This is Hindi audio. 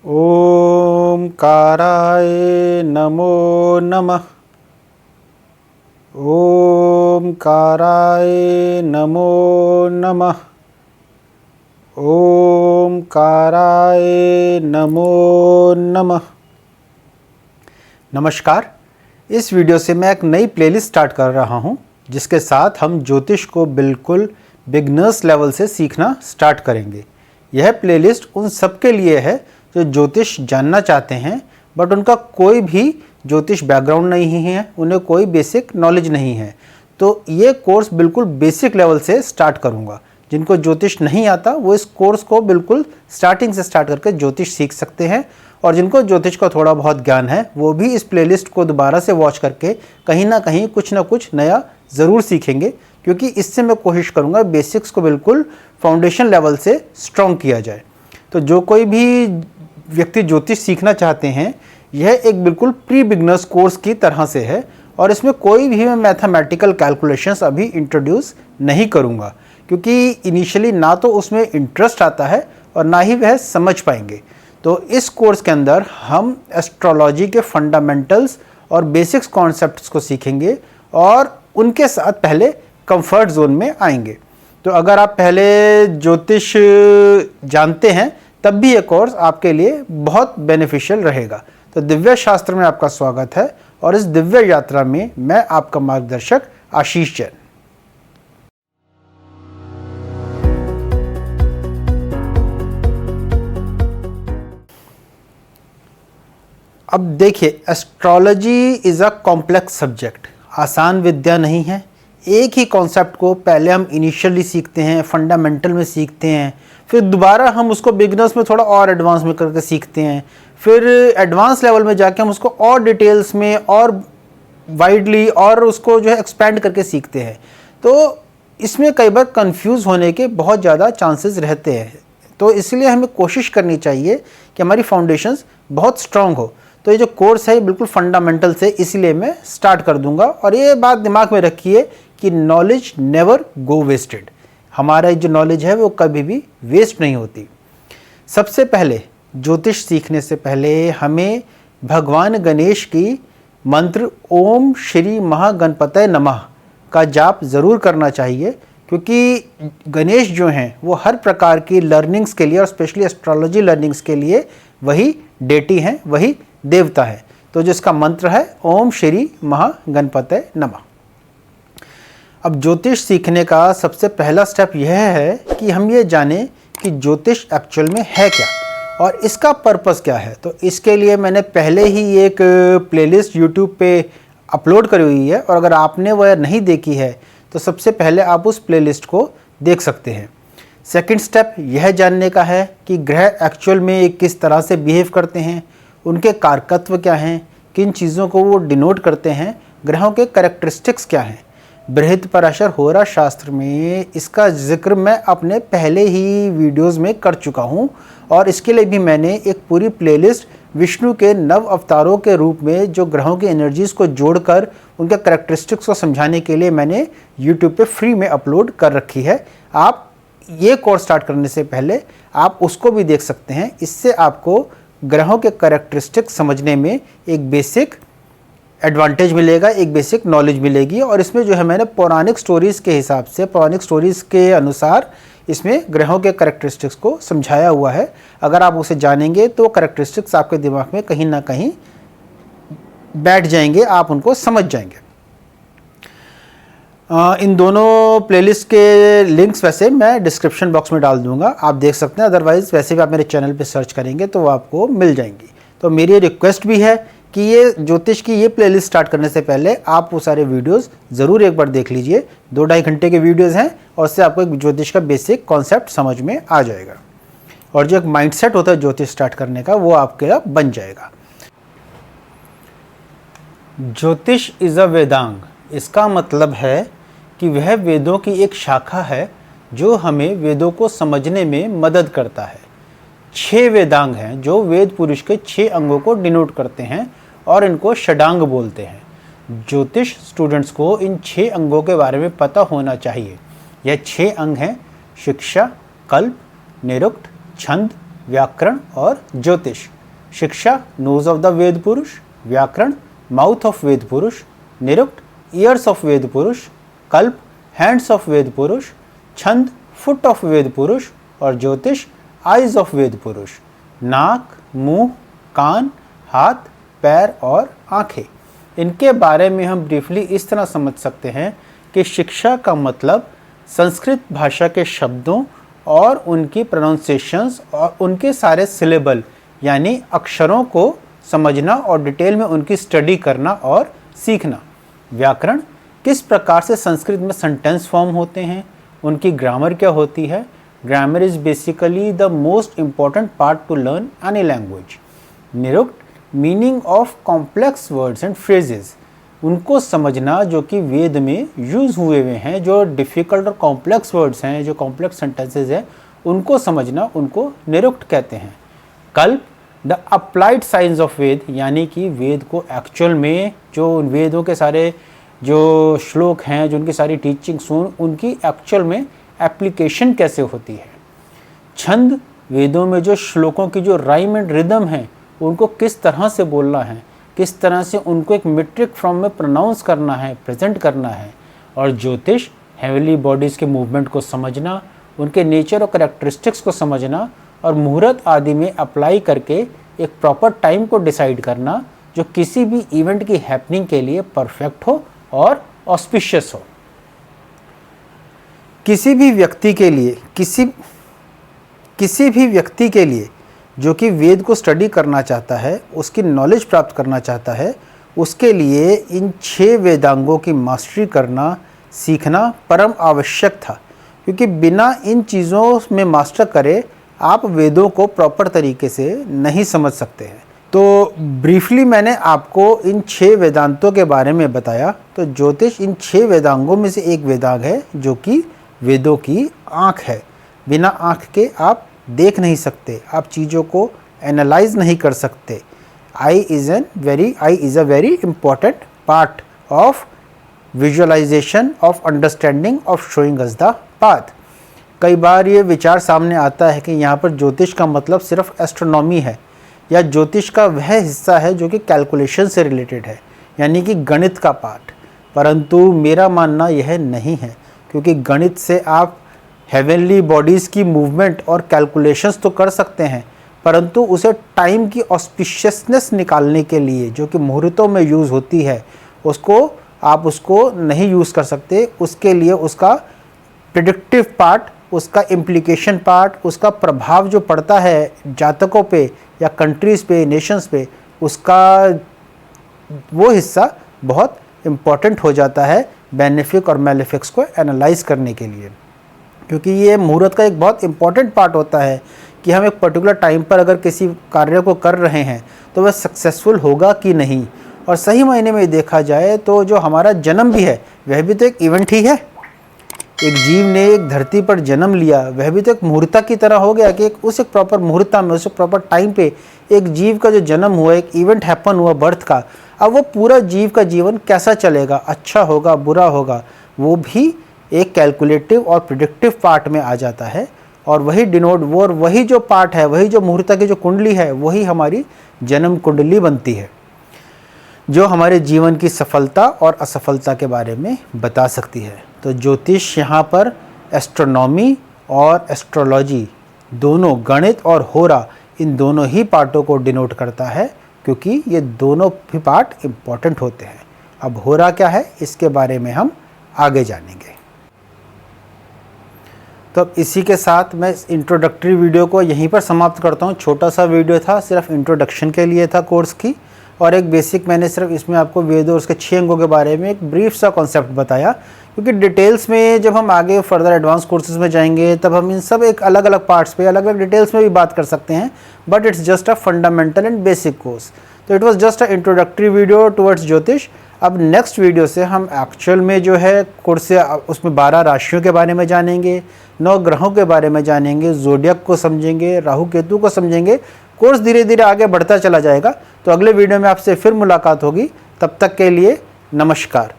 ओंकाराय नमो नमः। ओंकाराय नमो नमः। ओंकाराय नमो नमः। नमस्कार। इस वीडियो से मैं एक नई प्लेलिस्ट स्टार्ट कर रहा हूं, जिसके साथ हम ज्योतिष को बिल्कुल बिगनर्स लेवल से सीखना स्टार्ट करेंगे। यह प्लेलिस्ट उन सबके लिए है जो ज्योतिष जानना चाहते हैं बट उनका कोई भी ज्योतिष बैकग्राउंड नहीं है, उन्हें कोई बेसिक नॉलेज नहीं है। तो ये कोर्स बिल्कुल बेसिक लेवल से स्टार्ट करूँगा। जिनको ज्योतिष नहीं आता वो इस कोर्स को बिल्कुल स्टार्टिंग से स्टार्ट करके ज्योतिष सीख सकते हैं, और जिनको ज्योतिष का थोड़ा बहुत ज्ञान है वो भी इस प्लेलिस्ट को दोबारा से वॉच करके कहीं ना कहीं कुछ ना कुछ नया ज़रूर सीखेंगे, क्योंकि इससे मैं कोशिश करूँगा बेसिक्स को बिल्कुल फाउंडेशन लेवल से स्ट्रॉन्ग किया जाए। तो जो कोई भी व्यक्ति ज्योतिष सीखना चाहते हैं, यह एक बिल्कुल प्री बिगनर्स कोर्स की तरह से है, और इसमें कोई भी मैं मैथमेटिकल कैलकुलेशंस अभी इंट्रोड्यूस नहीं करूँगा, क्योंकि इनिशियली ना तो उसमें इंटरेस्ट आता है और ना ही वह समझ पाएंगे। तो इस कोर्स के अंदर हम एस्ट्रोलॉजी के फंडामेंटल्स और बेसिक्स कॉन्सेप्ट्स को सीखेंगे और उनके साथ पहले कंफर्ट जोन में आएंगे। तो अगर आप पहले ज्योतिष जानते हैं तब भी ये कोर्स आपके लिए बहुत बेनिफिशियल रहेगा। तो दिव्य शास्त्र में आपका स्वागत है, और इस दिव्य यात्रा में मैं आपका मार्गदर्शक आशीष जैन। अब देखिए, astrology is a complex subject, आसान विद्या नहीं है। एक ही कॉन्सेप्ट को पहले हम इनिशियली सीखते हैं, फंडामेंटल में सीखते हैं, फिर दोबारा हम उसको बिगनर्स में थोड़ा और एडवांस में करके सीखते हैं, फिर एडवांस लेवल में जाके हम उसको और डिटेल्स में और वाइडली और उसको जो है एक्सपेंड करके सीखते हैं। तो इसमें कई बार कंफ्यूज होने के बहुत ज़्यादा चांसेस रहते हैं। तो इसलिए हमें कोशिश करनी चाहिए कि हमारी फाउंडेशंस बहुत स्ट्रांग हो। तो ये जो कोर्स है बिल्कुल फंडामेंटल से, इसलिए मैं स्टार्ट कर दूंगा। और ये बात दिमाग में रखिए कि नॉलेज नेवर गो वेस्टेड। हमारा जो नॉलेज है वो कभी भी वेस्ट नहीं होती। सबसे पहले ज्योतिष सीखने से पहले हमें भगवान गणेश की मंत्र ओम श्री महागणपतये नमः का जाप ज़रूर करना चाहिए, क्योंकि गणेश जो हैं वो हर प्रकार की लर्निंग्स के लिए और स्पेशली एस्ट्रोलॉजी लर्निंग्स के लिए वही डेटी हैं, वही देवता है। तो जिसका मंत्र है ओम श्री महागणपतये नमः। अब ज्योतिष सीखने का सबसे पहला स्टेप यह है कि हम ये जानें कि ज्योतिष एक्चुअल में है क्या और इसका पर्पस क्या है। तो इसके लिए मैंने पहले ही एक प्लेलिस्ट यूट्यूब पे अपलोड करी हुई है, और अगर आपने वह नहीं देखी है तो सबसे पहले आप उस प्लेलिस्ट को देख सकते हैं। सेकंड स्टेप यह जानने का है कि ग्रह एक्चुअल में किस तरह से बिहेव करते हैं, उनके कारकत्व क्या हैं, किन चीज़ों को वो डिनोट करते हैं, ग्रहों के कैरेक्टरिस्टिक्स क्या हैं। बृहत्पराशर होरा शास्त्र में इसका जिक्र मैं अपने पहले ही वीडियोस में कर चुका हूं, और इसके लिए भी मैंने एक पूरी प्लेलिस्ट विष्णु के नव अवतारों के रूप में जो ग्रहों की एनर्जीज़ को जोड़कर उनके कैरेक्टरिस्टिक्स को समझाने के लिए मैंने यूट्यूब पे फ्री में अपलोड कर रखी है। आप ये कोर्स स्टार्ट करने से पहले आप उसको भी देख सकते हैं। इससे आपको ग्रहों के कैरेक्टरिस्टिक्स समझने में एक बेसिक एडवांटेज मिलेगा, एक बेसिक नॉलेज मिलेगी। और इसमें जो है मैंने पौराणिक स्टोरीज़ के हिसाब से, पौराणिक स्टोरीज़ के अनुसार इसमें ग्रहों के कैरेक्टरिस्टिक्स को समझाया हुआ है। अगर आप उसे जानेंगे तो कैरेक्टरिस्टिक्स आपके दिमाग में कहीं ना कहीं बैठ जाएंगे, आप उनको समझ जाएंगे। इन दोनों प्लेलिस्ट के लिंक्स वैसे मैं डिस्क्रिप्शन बॉक्स में डाल दूंगा, आप देख सकते हैं। अदरवाइज़ वैसे भी आप मेरे चैनल पे सर्च करेंगे तो वो आपको मिल जाएंगी। तो मेरी रिक्वेस्ट भी है कि ये ज्योतिष की ये प्लेलिस्ट स्टार्ट करने से पहले आप वो सारे वीडियोस ज़रूर एक बार देख लीजिए। 2-2.5 घंटे के वीडियोस हैं, और उससे आपको एक ज्योतिष का बेसिक कॉन्सेप्ट समझ में आ जाएगा, और जो एक माइंडसेट होता है ज्योतिष स्टार्ट करने का वो आपके बन जाएगा। ज्योतिष इज़ अ वेदांग। इसका मतलब है कि वह वेदों की एक शाखा है जो हमें वेदों को समझने में मदद करता है। 6 वेदांग हैं जो वेद पुरुष के 6 अंगों को डिनोट करते हैं, और इनको षडांग बोलते हैं। ज्योतिष स्टूडेंट्स को इन 6 अंगों के बारे में पता होना चाहिए। यह 6 अंग हैं शिक्षा, कल्प, निरुक्त, छंद, व्याकरण और ज्योतिष। शिक्षा नोज ऑफ द वेद पुरुष, व्याकरण माउथ ऑफ वेद पुरुष, निरुक्त ईयर्स ऑफ वेद पुरुष, कल्प हैंड्स ऑफ वेद पुरुष, छंद फुट ऑफ वेद पुरुष और ज्योतिष आइज ऑफ वेद पुरुष। नाक, मुंह, कान, हाथ, पैर और आंखें। इनके बारे में हम ब्रीफली इस तरह समझ सकते हैं कि शिक्षा का मतलब संस्कृत भाषा के शब्दों और उनकी प्रोनाउंसिएशंस और उनके सारे सिलेबल यानी अक्षरों को समझना और डिटेल में उनकी स्टडी करना और सीखना। व्याकरण किस प्रकार से संस्कृत में सेंटेंस फॉर्म होते हैं, उनकी ग्रामर क्या होती है। Grammar is basically the most important part to learn any language. निरुक्त meaning of complex words and phrases, उनको समझना जो कि वेद में यूज़ हुए हैं, जो डिफ़िकल्ट और कॉम्प्लेक्स वर्ड्स हैं, जो कॉम्प्लेक्स सेंटेंसेस हैं, उनको समझना, उनको निरुक्त कहते हैं। कल्प द अप्लाइड साइंस ऑफ वेद, यानी कि वेद को एक्चुअल में जो वेदों के सारे जो श्लोक हैं, जो उनकी सारी टीचिंग्स हों, उनकी एक्चुअल में एप्लीकेशन कैसे होती है। छंद वेदों में जो श्लोकों की जो राइम एंड रिदम है उनको किस तरह से बोलना है, किस तरह से उनको एक मीट्रिक फॉर्म में प्रोनाउंस करना है, प्रेजेंट करना है। और ज्योतिष हेवनली बॉडीज़ के मूवमेंट को समझना, उनके नेचर और करैक्टरिस्टिक्स को समझना और मुहूर्त आदि में अप्लाई करके एक प्रॉपर टाइम को डिसाइड करना जो किसी भी इवेंट की हैपनिंग के लिए परफेक्ट हो और ऑस्पिशियस हो। किसी भी व्यक्ति के लिए जो कि वेद को स्टडी करना चाहता है, उसकी नॉलेज प्राप्त करना चाहता है, उसके लिए इन 6 वेदांगों की मास्टरी करना, सीखना परम आवश्यक था, क्योंकि बिना इन चीज़ों में मास्टर करे आप वेदों को प्रॉपर तरीके से नहीं समझ सकते हैं। तो ब्रीफली मैंने आपको इन 6 वेदांतों के बारे में बताया। तो ज्योतिष इन 6 वेदांगों में से एक वेदांग है जो कि वेदों की आँख है। बिना आँख के आप देख नहीं सकते, आप चीज़ों को एनालाइज नहीं कर सकते। I is a very important part of visualisation, of understanding, of showing us the path. कई बार ये विचार सामने आता है कि यहाँ पर ज्योतिष का मतलब सिर्फ एस्ट्रोनॉमी है या ज्योतिष का वह हिस्सा है जो कि कैलकुलेशन से रिलेटेड है, यानी कि गणित का पार्ट। परंतु मेरा मानना यह नहीं है, क्योंकि गणित से आप हेवनली बॉडीज़ की मूवमेंट और कैलकुलेशंस तो कर सकते हैं, परंतु उसे टाइम की ऑस्पिशियसनेस निकालने के लिए जो कि मुहूर्तों में यूज़ होती है, उसको नहीं यूज़ कर सकते। उसके लिए उसका प्रिडिक्टिव पार्ट, उसका इम्प्लीकेशन पार्ट, उसका प्रभाव जो पड़ता है जातकों पे या कंट्रीज़ पे, नेशंस पे, उसका वो हिस्सा बहुत इम्पॉर्टेंट हो जाता है बेनिफिक और मैलेफिक्स को एनालाइज करने के लिए। क्योंकि ये मुहूर्त का एक बहुत इम्पॉर्टेंट पार्ट होता है कि हम एक पर्टिकुलर टाइम पर अगर किसी कार्य को कर रहे हैं तो वह सक्सेसफुल होगा कि नहीं। और सही मायने में देखा जाए तो जो हमारा जन्म भी है वह भी तो एक इवेंट ही है। एक जीव ने एक धरती पर जन्म लिया, वह भी तो एक मुहूर्त की तरह हो गया कि उस एक प्रॉपर मुहूर्त में, उस प्रॉपर टाइम पे एक जीव का जो जन्म हुआ, एक इवेंट हैपन हुआ बर्थ का। अब वो पूरा जीव का जीवन कैसा चलेगा, अच्छा होगा, बुरा होगा, वो भी एक कैलकुलेटिव और प्रिडिक्टिव पार्ट में आ जाता है। और वही डिनोट वो और वही जो पार्ट है, वही जो मुहूर्त की जो कुंडली है, वही हमारी जन्म कुंडली बनती है, जो हमारे जीवन की सफलता और असफलता के बारे में बता सकती है। तो ज्योतिष यहाँ पर एस्ट्रोनॉमी और एस्ट्रोलॉजी दोनों, गणित और होरा, इन दोनों ही पार्टों को डिनोट करता है, क्योंकि ये दोनों भी पार्ट इम्पॉर्टेंट होते हैं। अब होरा क्या है इसके बारे में हम आगे जानेंगे। तो अब इसी के साथ मैं इस इंट्रोडक्टरी वीडियो को यहीं पर समाप्त करता हूँ। छोटा सा वीडियो था, सिर्फ इंट्रोडक्शन के लिए था कोर्स की, और एक बेसिक मैंने सिर्फ इसमें आपको वेदों और उसके 6 अंगों के बारे में एक ब्रीफ सा कॉन्सेप्ट बताया। क्योंकि डिटेल्स में जब हम आगे फर्दर एडवांस कोर्सेज में जाएंगे तब हम इन सब एक अलग अलग पार्ट्स पे अलग अलग डिटेल्स में भी बात कर सकते हैं, but it's just a fundamental and basic course. तो it was just a introductory video towards ज्योतिष। अब नेक्स्ट वीडियो से हम एक्चुअल में जो है कोर्स से उसमें 12 राशियों के बारे में जानेंगे, 9 ग्रहों के बारे में जानेंगे, ज़ोडियक को समझेंगे, राहु केतु को समझेंगे। कोर्स धीरे धीरे आगे बढ़ता चला जाएगा। तो अगले वीडियो में आपसे फिर मुलाकात होगी। तब तक के लिए नमस्कार।